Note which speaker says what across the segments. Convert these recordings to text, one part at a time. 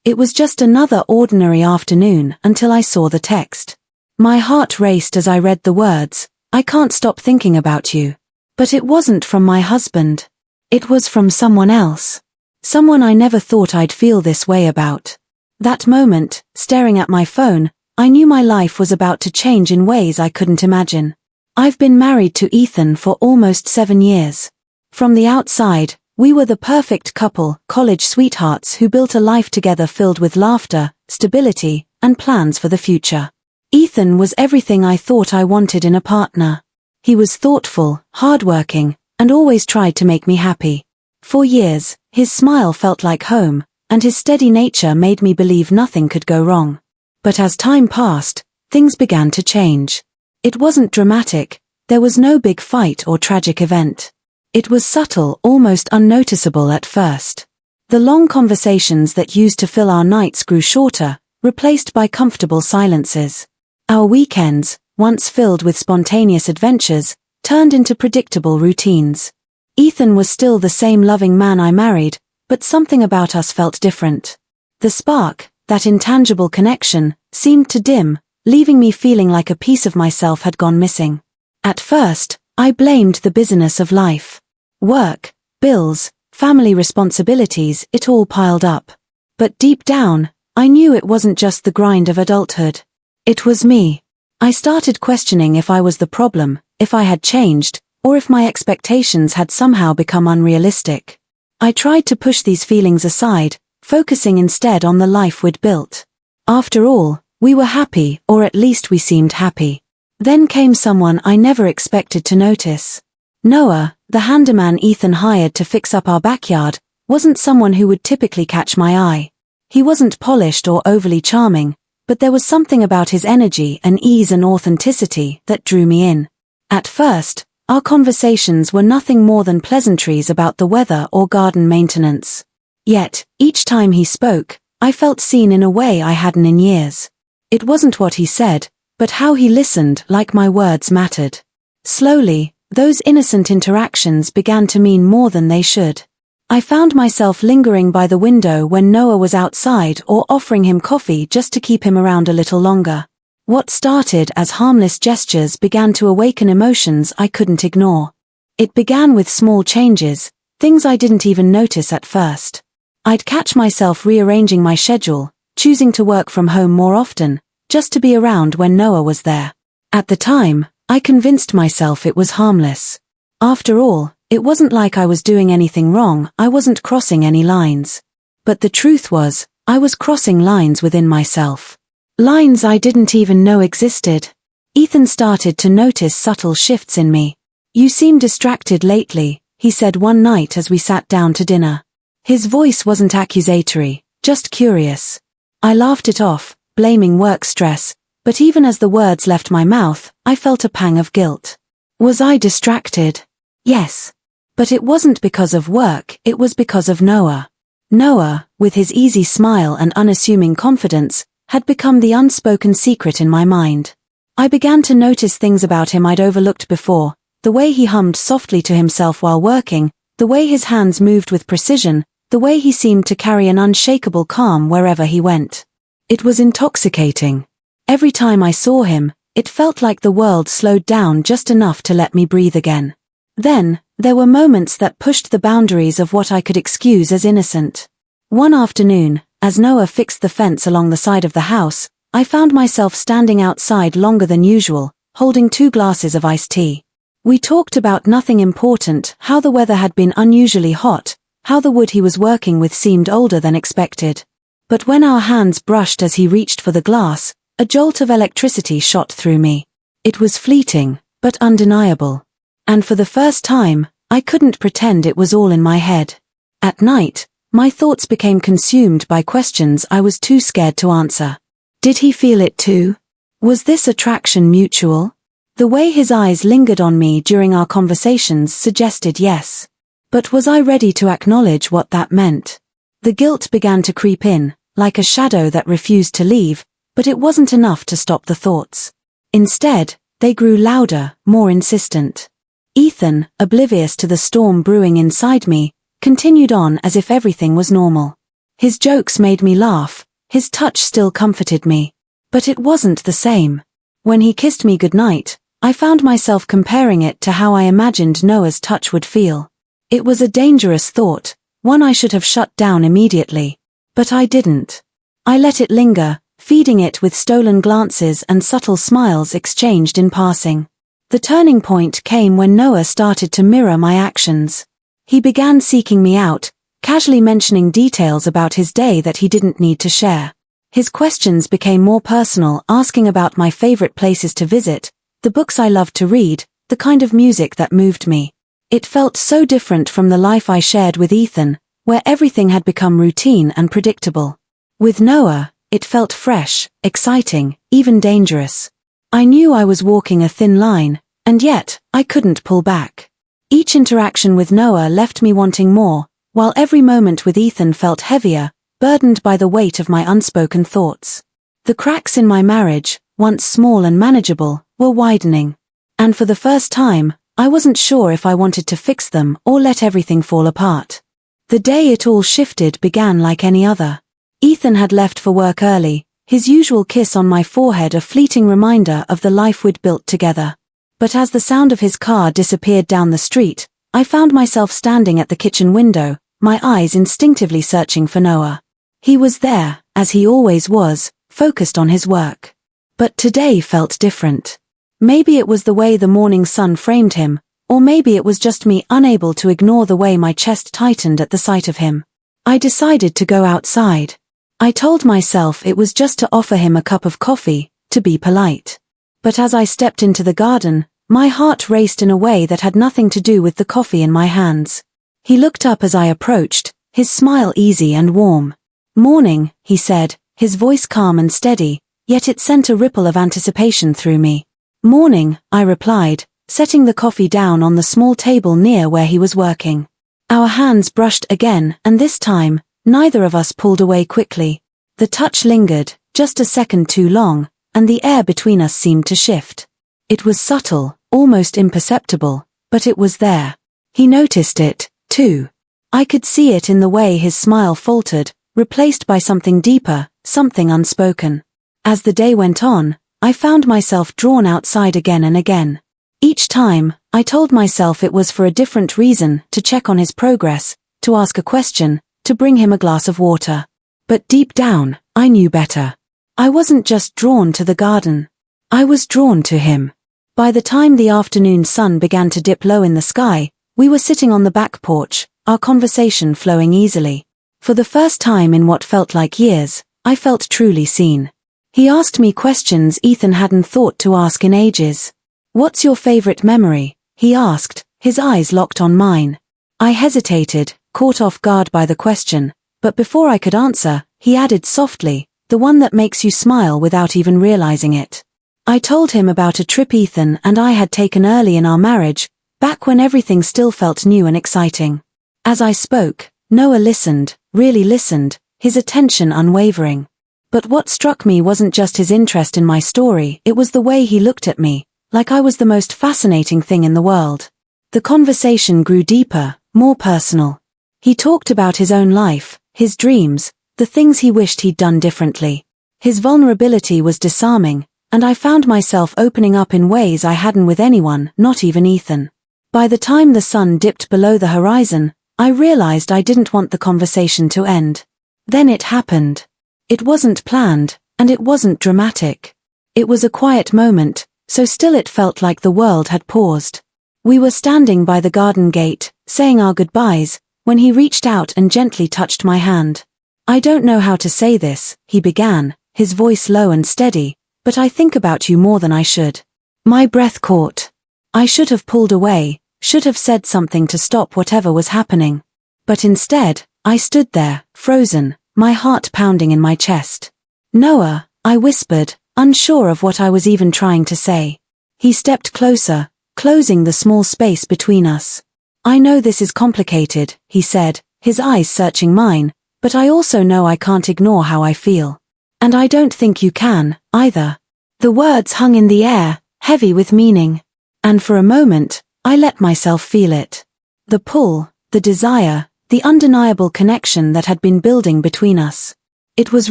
Speaker 1: It was just another ordinary afternoon until I saw the text. My heart raced as I read the words, "I can't stop thinking about you." But it wasn't from my husband. It was from someone else. Someone I never thought I'd feel this way about. That moment, staring at my phone, I knew my life was about to change in ways I couldn't imagine. I've been married to Ethan for almost 7 years. From the outside, we were the perfect couple, college sweethearts who built a life together filled with laughter, stability, and plans for the future. Ethan was everything I thought I wanted in a partner. He was thoughtful, hardworking, and always tried to make me happy. For years, his smile felt like home, and his steady nature made me believe nothing could go wrong. But as time passed, things began to change. It wasn't dramatic, there was no big fight or tragic event. It was subtle, almost unnoticeable at first. The long conversations that used to fill our nights grew shorter, replaced by comfortable silences. Our weekends, once filled with spontaneous adventures, turned into predictable routines. Ethan was still the same loving man I married, but something about us felt different. The spark, that intangible connection, seemed to dim, leaving me feeling like a piece of myself had gone missing. At first, I blamed the busyness of life. Work, bills, family responsibilities, it all piled up. But deep down, I knew it wasn't just the grind of adulthood. It was me. I started questioning if I was the problem, if I had changed, or if my expectations had somehow become unrealistic. I tried to push these feelings aside, focusing instead on the life we'd built. After all, we were happy, or at least we seemed happy. Then came someone I never expected to notice. Noah, the handyman Ethan hired to fix up our backyard, wasn't someone who would typically catch my eye. He wasn't polished or overly charming, but there was something about his energy and ease and authenticity that drew me in. At first, our conversations were nothing more than pleasantries about the weather or garden maintenance. Yet, each time he spoke, I felt seen in a way I hadn't in years. It wasn't what he said, but how he listened, like my words mattered. Slowly, those innocent interactions began to mean more than they should. I found myself lingering by the window when Noah was outside or offering him coffee just to keep him around a little longer. What started as harmless gestures began to awaken emotions I couldn't ignore. It began with small changes, things I didn't even notice at first. I'd catch myself rearranging my schedule, choosing to work from home more often, just to be around when Noah was there. At the time, I convinced myself it was harmless. After all, it wasn't like I was doing anything wrong, I wasn't crossing any lines. But the truth was, I was crossing lines within myself. Lines I didn't even know existed. Ethan started to notice subtle shifts in me. "You seem distracted lately," he said one night as we sat down to dinner. His voice wasn't accusatory, just curious. I laughed it off, blaming work stress, but even as the words left my mouth, I felt a pang of guilt. Was I distracted? Yes. But it wasn't because of work, it was because of Noah. Noah, with his easy smile and unassuming confidence, had become the unspoken secret in my mind. I began to notice things about him I'd overlooked before, the way he hummed softly to himself while working, the way his hands moved with precision, the way he seemed to carry an unshakable calm wherever he went. It was intoxicating. Every time I saw him, it felt like the world slowed down just enough to let me breathe again. Then, there were moments that pushed the boundaries of what I could excuse as innocent. One afternoon, as Noah fixed the fence along the side of the house, I found myself standing outside longer than usual, holding 2 glasses of iced tea. We talked about nothing important, how the weather had been unusually hot, how the wood he was working with seemed older than expected. But when our hands brushed as he reached for the glass, a jolt of electricity shot through me. It was fleeting, but undeniable. And for the first time, I couldn't pretend it was all in my head. At night, my thoughts became consumed by questions I was too scared to answer. Did he feel it too? Was this attraction mutual? The way his eyes lingered on me during our conversations suggested yes. But was I ready to acknowledge what that meant? The guilt began to creep in, like a shadow that refused to leave, but it wasn't enough to stop the thoughts. Instead, they grew louder, more insistent. Ethan, oblivious to the storm brewing inside me, continued on as if everything was normal. His jokes made me laugh, his touch still comforted me. But it wasn't the same. When he kissed me goodnight, I found myself comparing it to how I imagined Noah's touch would feel. It was a dangerous thought, one I should have shut down immediately. But I didn't. I let it linger, feeding it with stolen glances and subtle smiles exchanged in passing. The turning point came when Noah started to mirror my actions. He began seeking me out, casually mentioning details about his day that he didn't need to share. His questions became more personal, asking about my favorite places to visit, the books I loved to read, the kind of music that moved me. It felt so different from the life I shared with Ethan, where everything had become routine and predictable. With Noah, it felt fresh, exciting, even dangerous. I knew I was walking a thin line, and yet, I couldn't pull back. Each interaction with Noah left me wanting more, while every moment with Ethan felt heavier, burdened by the weight of my unspoken thoughts. The cracks in my marriage, once small and manageable, were widening. And for the first time, I wasn't sure if I wanted to fix them or let everything fall apart. The day it all shifted began like any other. Ethan had left for work early, his usual kiss on my forehead a fleeting reminder of the life we'd built together. But as the sound of his car disappeared down the street, I found myself standing at the kitchen window, my eyes instinctively searching for Noah. He was there, as he always was, focused on his work. But today felt different. Maybe it was the way the morning sun framed him, or maybe it was just me unable to ignore the way my chest tightened at the sight of him. I decided to go outside. I told myself it was just to offer him a cup of coffee, to be polite. But as I stepped into the garden, my heart raced in a way that had nothing to do with the coffee in my hands. He looked up as I approached, his smile easy and warm. "Morning," he said, his voice calm and steady, yet it sent a ripple of anticipation through me. "Morning," I replied, setting the coffee down on the small table near where he was working. Our hands brushed again, and this time, neither of us pulled away quickly. The touch lingered, just a second too long, and the air between us seemed to shift. It was subtle, almost imperceptible, but it was there. He noticed it, too. I could see it in the way his smile faltered, replaced by something deeper, something unspoken. As the day went on, I found myself drawn outside again and again. Each time, I told myself it was for a different reason, to check on his progress, to ask a question, to bring him a glass of water. But deep down, I knew better. I wasn't just drawn to the garden. I was drawn to him. By the time the afternoon sun began to dip low in the sky, we were sitting on the back porch, our conversation flowing easily. For the first time in what felt like years, I felt truly seen. He asked me questions Ethan hadn't thought to ask in ages. "What's your favorite memory?" he asked, his eyes locked on mine. I hesitated, caught off guard by the question, but before I could answer, he added softly, "The one that makes you smile without even realizing it." I told him about a trip Ethan and I had taken early in our marriage, back when everything still felt new and exciting. As I spoke, Noah listened, really listened, his attention unwavering. But what struck me wasn't just his interest in my story, it was the way he looked at me, like I was the most fascinating thing in the world. The conversation grew deeper, more personal. He talked about his own life, his dreams, the things he wished he'd done differently. His vulnerability was disarming, and I found myself opening up in ways I hadn't with anyone, not even Ethan. By the time the sun dipped below the horizon, I realized I didn't want the conversation to end. Then it happened. It wasn't planned, and it wasn't dramatic. It was a quiet moment, so still it felt like the world had paused. We were standing by the garden gate, saying our goodbyes, when he reached out and gently touched my hand. "I don't know how to say this," he began, his voice low and steady, "but I think about you more than I should." My breath caught. I should have pulled away, should have said something to stop whatever was happening. But instead, I stood there, frozen, my heart pounding in my chest. "Noah," I whispered, unsure of what I was even trying to say. He stepped closer, closing the small space between us. "I know this is complicated," he said, his eyes searching mine, "but I also know I can't ignore how I feel. And I don't think you can, either." The words hung in the air, heavy with meaning. And for a moment, I let myself feel it. The pull, the desire, the undeniable connection that had been building between us. It was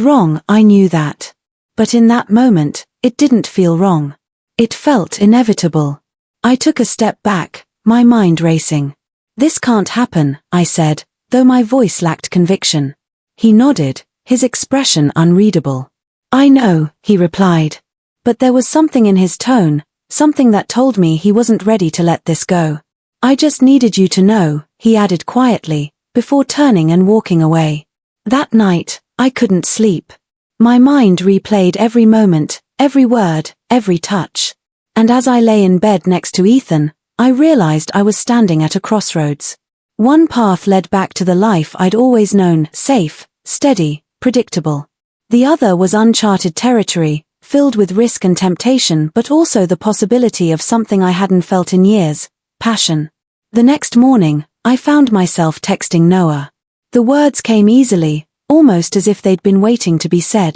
Speaker 1: wrong, I knew that. But in that moment, it didn't feel wrong. It felt inevitable. I took a step back, my mind racing. "This can't happen," I said, though my voice lacked conviction. He nodded, his expression unreadable. "I know," he replied. But there was something in his tone, something that told me he wasn't ready to let this go. "I just needed you to know," he added quietly, before turning and walking away. That night, I couldn't sleep. My mind replayed every moment, every word, every touch. And as I lay in bed next to Ethan, I realized I was standing at a crossroads. One path led back to the life I'd always known, safe, steady, predictable. The other was uncharted territory, filled with risk and temptation, but also the possibility of something I hadn't felt in years, passion. The next morning, I found myself texting Noah. The words came easily, almost as if they'd been waiting to be said.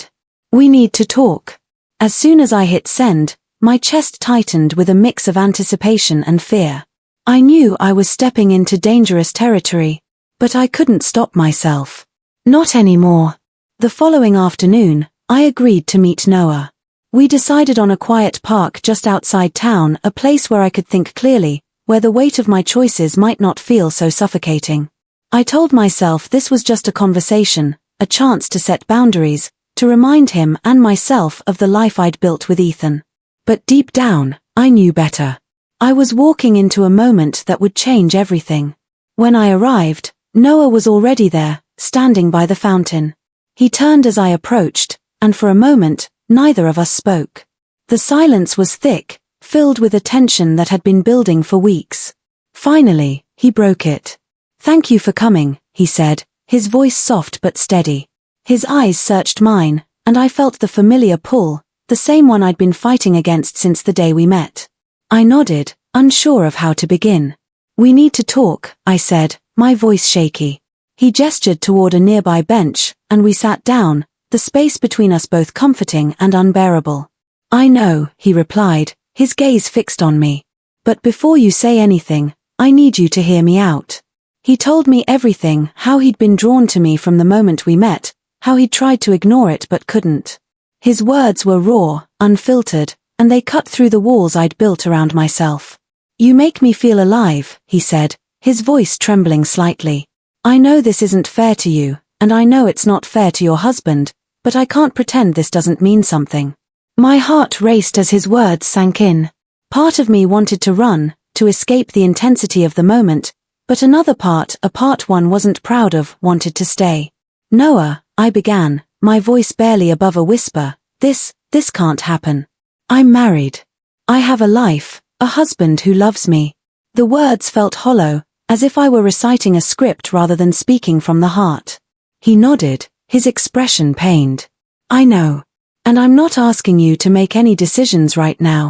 Speaker 1: "We need to talk." As soon as I hit send, my chest tightened with a mix of anticipation and fear. I knew I was stepping into dangerous territory, but I couldn't stop myself. Not anymore. The following afternoon, I agreed to meet Noah. We decided on a quiet park just outside town, a place where I could think clearly, where the weight of my choices might not feel so suffocating. I told myself this was just a conversation, a chance to set boundaries, to remind him and myself of the life I'd built with Ethan. But deep down, I knew better. I was walking into a moment that would change everything. When I arrived, Noah was already there, standing by the fountain. He turned as I approached, and for a moment, neither of us spoke. The silence was thick, filled with a tension that had been building for weeks. Finally, he broke it. "Thank you for coming," he said, his voice soft but steady. His eyes searched mine, and I felt the familiar pull, the same one I'd been fighting against since the day we met. I nodded, unsure of how to begin. "We need to talk," I said, my voice shaky. He gestured toward a nearby bench, and we sat down, the space between us both comforting and unbearable. "I know," he replied, his gaze fixed on me. "But before you say anything, I need you to hear me out." He told me everything, how he'd been drawn to me from the moment we met, how he'd tried to ignore it but couldn't. His words were raw, unfiltered, and they cut through the walls I'd built around myself. "You make me feel alive," he said, his voice trembling slightly. "I know this isn't fair to you, and I know it's not fair to your husband, but I can't pretend this doesn't mean something." My heart raced as his words sank in. Part of me wanted to run, to escape the intensity of the moment, but another part, a part one wasn't proud of, wanted to stay. "Noah," I began, my voice barely above a whisper, this can't happen. I'm married. I have a life, a husband who loves me." The words felt hollow, as if I were reciting a script rather than speaking from the heart. He nodded, his expression pained. "I know. And I'm not asking you to make any decisions right now.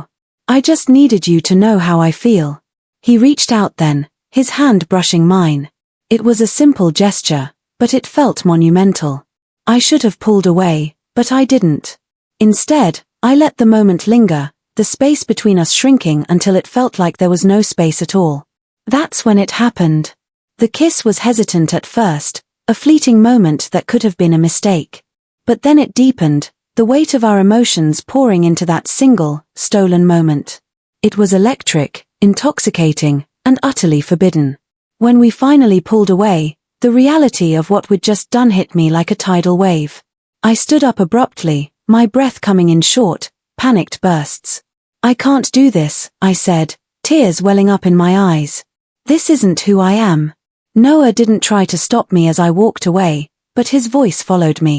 Speaker 1: I just needed you to know how I feel." He reached out then, his hand brushing mine. It was a simple gesture, but it felt monumental. I should have pulled away, but I didn't. Instead, I let the moment linger, the space between us shrinking until it felt like there was no space at all. That's when it happened. The kiss was hesitant at first, a fleeting moment that could have been a mistake. But then it deepened, the weight of our emotions pouring into that single, stolen moment. It was electric, intoxicating, and utterly forbidden. When we finally pulled away, the reality of what we'd just done hit me like a tidal wave. I stood up abruptly, my breath coming in short, panicked bursts. "I can't do this," I said, tears welling up in my eyes. "This isn't who I am." Noah didn't try to stop me as I walked away, but his voice followed me.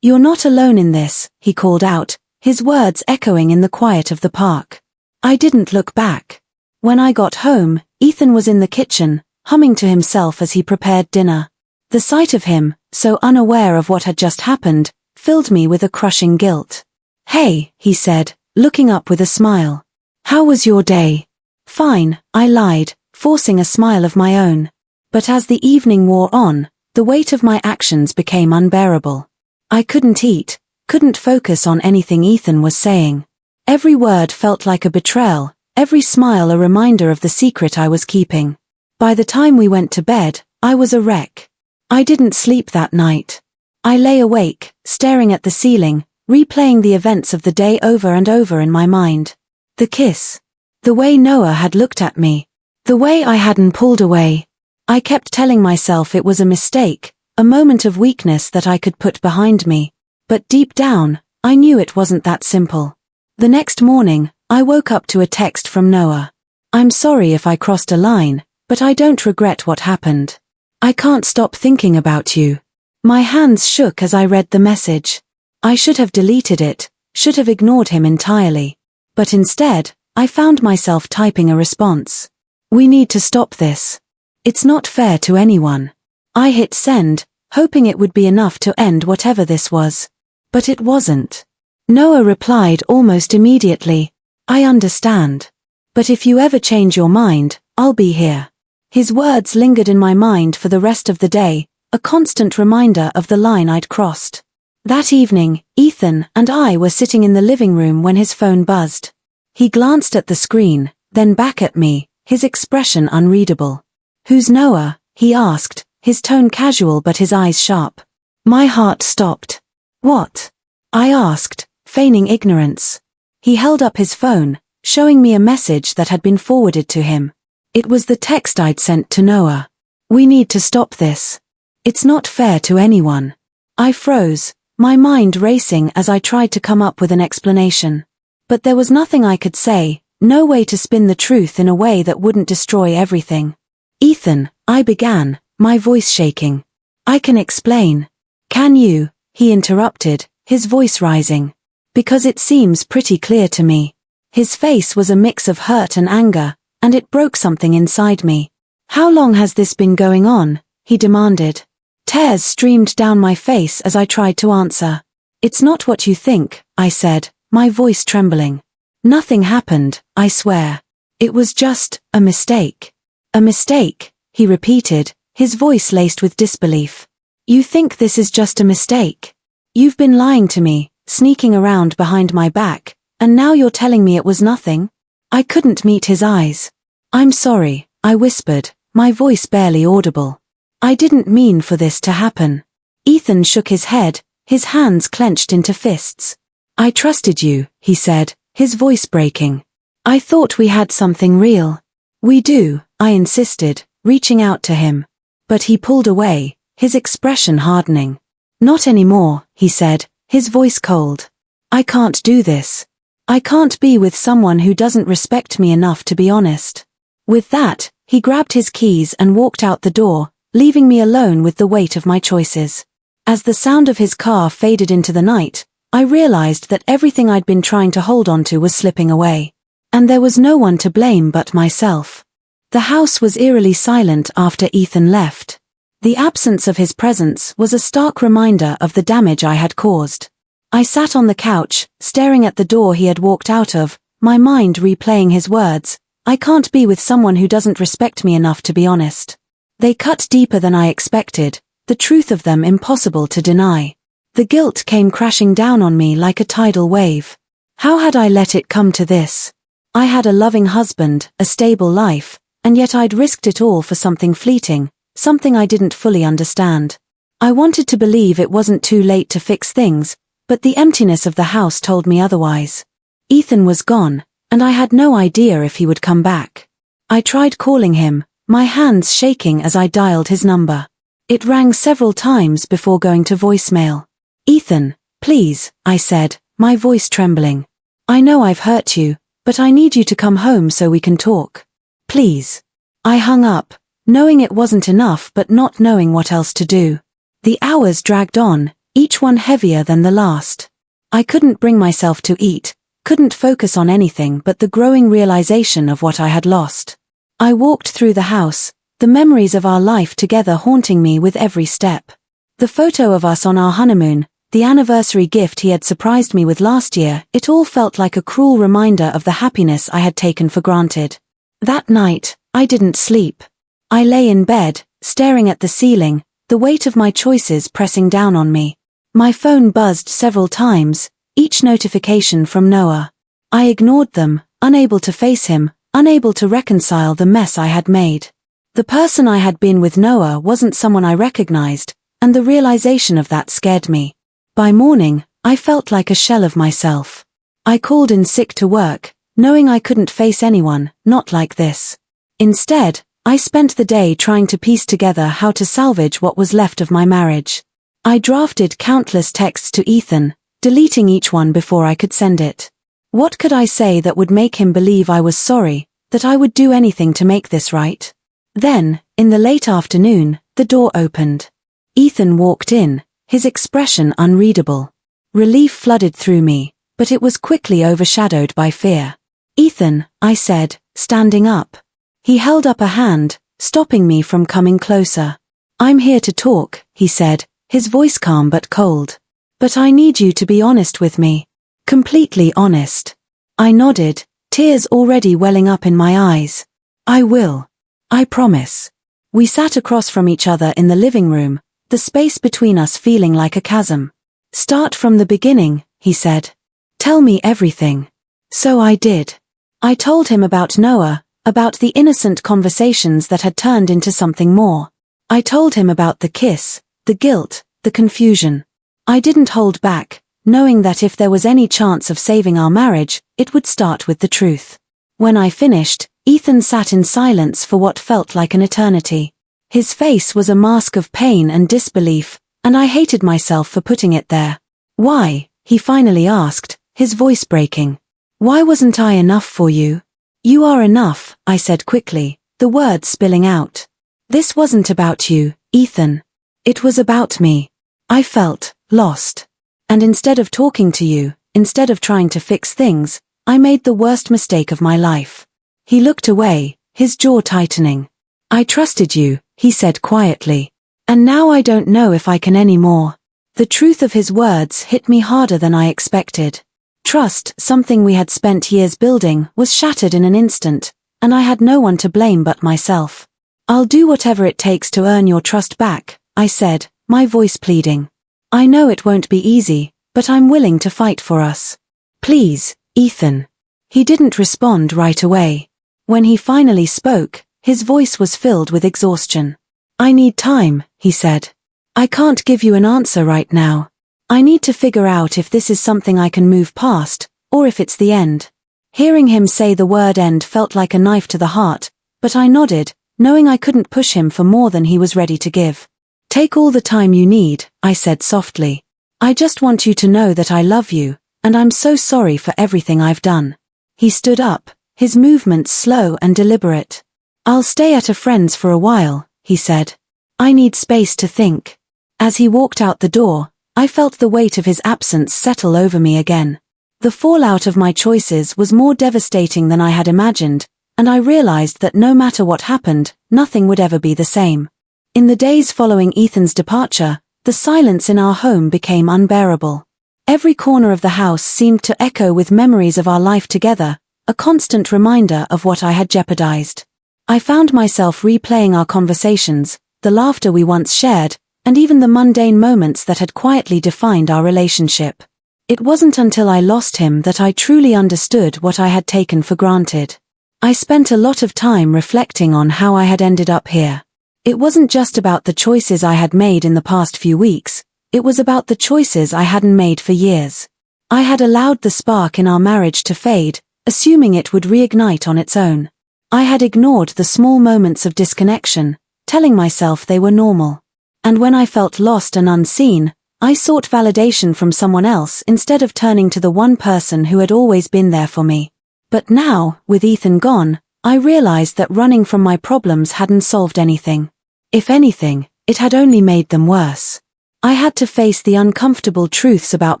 Speaker 1: "You're not alone in this," he called out, his words echoing in the quiet of the park. I didn't look back. When I got home, Ethan was in the kitchen, humming to himself as he prepared dinner. The sight of him, so unaware of what had just happened, filled me with a crushing guilt. "Hey," he said, looking up with a smile. "How was your day?" "Fine," I lied, forcing a smile of my own. But as the evening wore on, the weight of my actions became unbearable. I couldn't eat, couldn't focus on anything Ethan was saying. Every word felt like a betrayal, every smile a reminder of the secret I was keeping. By the time we went to bed, I was a wreck. I didn't sleep that night. I lay awake, staring at the ceiling, replaying the events of the day over and over in my mind. The kiss. The way Noah had looked at me. The way I hadn't pulled away. I kept telling myself it was a mistake, a moment of weakness that I could put behind me. But deep down, I knew it wasn't that simple. The next morning, I woke up to a text from Noah. I'm sorry if I crossed a line, but I don't regret what happened. I can't stop thinking about you. My hands shook as I read the message. I should have deleted it, should have ignored him entirely. But instead, I found myself typing a response. We need to stop this. It's not fair to anyone. I hit send, hoping it would be enough to end whatever this was. But it wasn't. Noah replied almost immediately. I understand. But if you ever change your mind, I'll be here. His words lingered in my mind for the rest of the day, a constant reminder of the line I'd crossed. That evening, Ethan and I were sitting in the living room when his phone buzzed. He glanced at the screen, then back at me, his expression unreadable. Who's Noah? He asked, his tone casual but his eyes sharp. My heart stopped. What? I asked, feigning ignorance. He held up his phone, showing me a message that had been forwarded to him. It was the text I'd sent to Noah. We need to stop this. It's not fair to anyone. I froze, my mind racing as I tried to come up with an explanation. But there was nothing I could say, no way to spin the truth in a way that wouldn't destroy everything. Ethan, I began, my voice shaking. I can explain. Can you? He interrupted, his voice rising. Because it seems pretty clear to me. His face was a mix of hurt and anger, and it broke something inside me. How long has this been going on? He demanded. Tears streamed down my face as I tried to answer. It's not what you think, I said, my voice trembling. Nothing happened, I swear. It was just a mistake. A mistake, he repeated, his voice laced with disbelief. You think this is just a mistake? You've been lying to me, sneaking around behind my back, and now you're telling me it was nothing? I couldn't meet his eyes. I'm sorry, I whispered, my voice barely audible. I didn't mean for this to happen. Ethan shook his head, his hands clenched into fists. I trusted you, he said, his voice breaking. I thought we had something real. We do, I insisted, reaching out to him. But he pulled away, his expression hardening. Not anymore, he said, his voice cold. I can't do this. I can't be with someone who doesn't respect me enough to be honest. With that, he grabbed his keys and walked out the door, leaving me alone with the weight of my choices. As the sound of his car faded into the night, I realized that everything I'd been trying to hold on to was slipping away. And there was no one to blame but myself. The house was eerily silent after Ethan left. The absence of his presence was a stark reminder of the damage I had caused. I sat on the couch, staring at the door he had walked out of, my mind replaying his words. I can't be with someone who doesn't respect me enough to be honest. They cut deeper than I expected, the truth of them impossible to deny. The guilt came crashing down on me like a tidal wave. How had I let it come to this? I had a loving husband, a stable life, and yet I'd risked it all for something fleeting, something I didn't fully understand. I wanted to believe it wasn't too late to fix things, but the emptiness of the house told me otherwise. Ethan was gone, and I had no idea if he would come back. I tried calling him, my hands shaking as I dialed his number. It rang several times before going to voicemail. Ethan, please, I said, my voice trembling. I know I've hurt you, but I need you to come home so we can talk. Please. I hung up, knowing it wasn't enough but not knowing what else to do. The hours dragged on, each one heavier than the last. I couldn't bring myself to eat, couldn't focus on anything but the growing realization of what I had lost. I walked through the house, the memories of our life together haunting me with every step. The photo of us on our honeymoon, the anniversary gift he had surprised me with last year, it all felt like a cruel reminder of the happiness I had taken for granted. That night, I didn't sleep. I lay in bed, staring at the ceiling, the weight of my choices pressing down on me. My phone buzzed several times, each notification from Noah. I ignored them, unable to face him, unable to reconcile the mess I had made. The person I had been with Noah wasn't someone I recognized, and the realization of that scared me. By morning, I felt like a shell of myself. I called in sick to work, knowing I couldn't face anyone, not like this. Instead, I spent the day trying to piece together how to salvage what was left of my marriage. I drafted countless texts to Ethan, deleting each one before I could send it. What could I say that would make him believe I was sorry, that I would do anything to make this right? Then, in the late afternoon, the door opened. Ethan walked in, his expression unreadable. Relief flooded through me, but it was quickly overshadowed by fear. "Ethan," I said, standing up. He held up a hand, stopping me from coming closer. "I'm here to talk," he said, his voice calm but cold. "But I need you to be honest with me." "Completely honest." I nodded, tears already welling up in my eyes. "I will. I promise." We sat across from each other in the living room, the space between us feeling like a chasm. "Start from the beginning," he said. "Tell me everything." So I did. I told him about Noah, about the innocent conversations that had turned into something more. I told him about the kiss, the guilt, the confusion. I didn't hold back, knowing that if there was any chance of saving our marriage, it would start with the truth. When I finished, Ethan sat in silence for what felt like an eternity. His face was a mask of pain and disbelief, and I hated myself for putting it there. "Why?" he finally asked, his voice breaking. "Why wasn't I enough for you?" "You are enough," I said quickly, the words spilling out. "This wasn't about you, Ethan. It was about me. I felt lost. And instead of talking to you, instead of trying to fix things, I made the worst mistake of my life." He looked away, his jaw tightening. "I trusted you," he said quietly. "And now I don't know if I can anymore." The truth of his words hit me harder than I expected. Trust, something we had spent years building, was shattered in an instant, and I had no one to blame but myself. "I'll do whatever it takes to earn your trust back," I said, my voice pleading. "I know it won't be easy, but I'm willing to fight for us. Please, Ethan." He didn't respond right away. When he finally spoke, his voice was filled with exhaustion. "I need time," he said. "I can't give you an answer right now. I need to figure out if this is something I can move past, or if it's the end." Hearing him say the word end felt like a knife to the heart, but I nodded, knowing I couldn't push him for more than he was ready to give. "Take all the time you need," I said softly. "I just want you to know that I love you, and I'm so sorry for everything I've done." He stood up, his movements slow and deliberate. "I'll stay at a friend's for a while," he said. "I need space to think." As he walked out the door, I felt the weight of his absence settle over me again. The fallout of my choices was more devastating than I had imagined, and I realized that no matter what happened, nothing would ever be the same. In the days following Ethan's departure, the silence in our home became unbearable. Every corner of the house seemed to echo with memories of our life together, a constant reminder of what I had jeopardized. I found myself replaying our conversations, the laughter we once shared, and even the mundane moments that had quietly defined our relationship. It wasn't until I lost him that I truly understood what I had taken for granted. I spent a lot of time reflecting on how I had ended up here. It wasn't just about the choices I had made in the past few weeks, it was about the choices I hadn't made for years. I had allowed the spark in our marriage to fade, assuming it would reignite on its own. I had ignored the small moments of disconnection, telling myself they were normal. And when I felt lost and unseen, I sought validation from someone else instead of turning to the one person who had always been there for me. But now, with Ethan gone, I realized that running from my problems hadn't solved anything. If anything, it had only made them worse. I had to face the uncomfortable truths about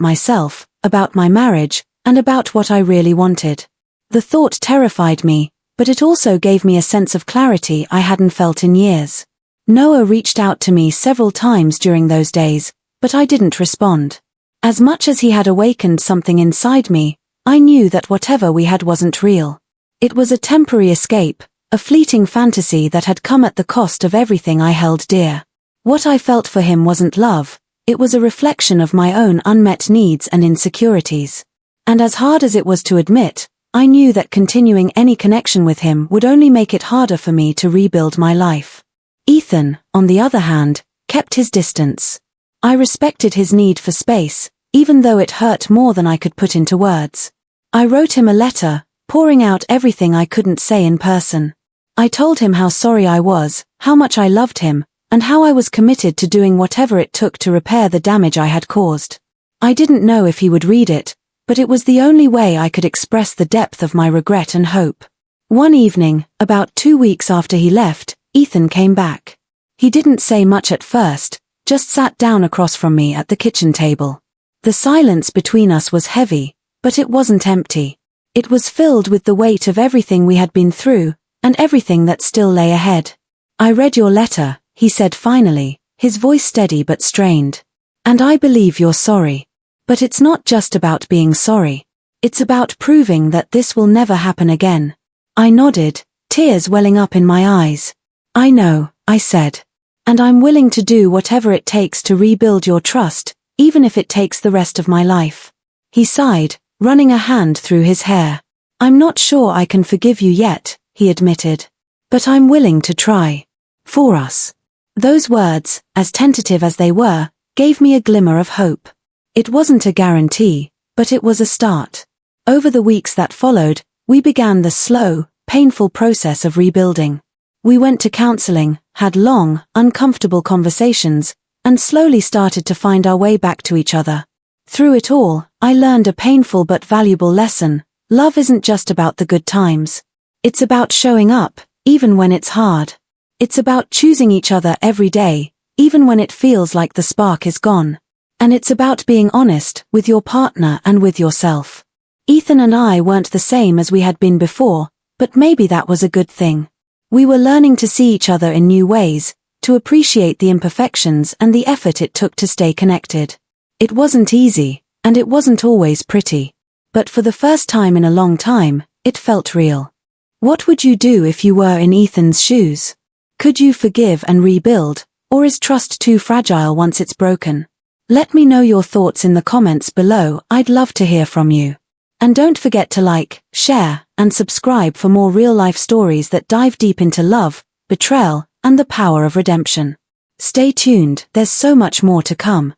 Speaker 1: myself, about my marriage, and about what I really wanted. The thought terrified me, but it also gave me a sense of clarity I hadn't felt in years. Noah reached out to me several times during those days, but I didn't respond. As much as he had awakened something inside me, I knew that whatever we had wasn't real. It was a temporary escape, a fleeting fantasy that had come at the cost of everything I held dear. What I felt for him wasn't love, it was a reflection of my own unmet needs and insecurities. And as hard as it was to admit, I knew that continuing any connection with him would only make it harder for me to rebuild my life. Ethan, on the other hand, kept his distance. I respected his need for space, even though it hurt more than I could put into words. I wrote him a letter, pouring out everything I couldn't say in person. I told him how sorry I was, how much I loved him, and how I was committed to doing whatever it took to repair the damage I had caused. I didn't know if he would read it, but it was the only way I could express the depth of my regret and hope. One evening, about 2 weeks after he left, Ethan came back. He didn't say much at first, just sat down across from me at the kitchen table. The silence between us was heavy, but it wasn't empty. It was filled with the weight of everything we had been through, and everything that still lay ahead. "I read your letter," he said finally, his voice steady but strained. "And I believe you're sorry. But it's not just about being sorry. It's about proving that this will never happen again." I nodded, tears welling up in my eyes. "I know," I said. "And I'm willing to do whatever it takes to rebuild your trust, even if it takes the rest of my life." He sighed, running a hand through his hair. "I'm not sure I can forgive you yet," he admitted. "But I'm willing to try. For us." Those words, as tentative as they were, gave me a glimmer of hope. It wasn't a guarantee, but it was a start. Over the weeks that followed, we began the slow, painful process of rebuilding. We went to counseling, had long, uncomfortable conversations, and slowly started to find our way back to each other. Through it all, I learned a painful but valuable lesson. Love isn't just about the good times. It's about showing up, even when it's hard. It's about choosing each other every day, even when it feels like the spark is gone. And it's about being honest with your partner and with yourself. Ethan and I weren't the same as we had been before, but maybe that was a good thing. We were learning to see each other in new ways, to appreciate the imperfections and the effort it took to stay connected. It wasn't easy, and it wasn't always pretty. But for the first time in a long time, it felt real. What would you do if you were in Ethan's shoes? Could you forgive and rebuild, or is trust too fragile once it's broken? Let me know your thoughts in the comments below. I'd love to hear from you. And don't forget to like, share, and subscribe for more real-life stories that dive deep into love, betrayal, and the power of redemption. Stay tuned, there's so much more to come.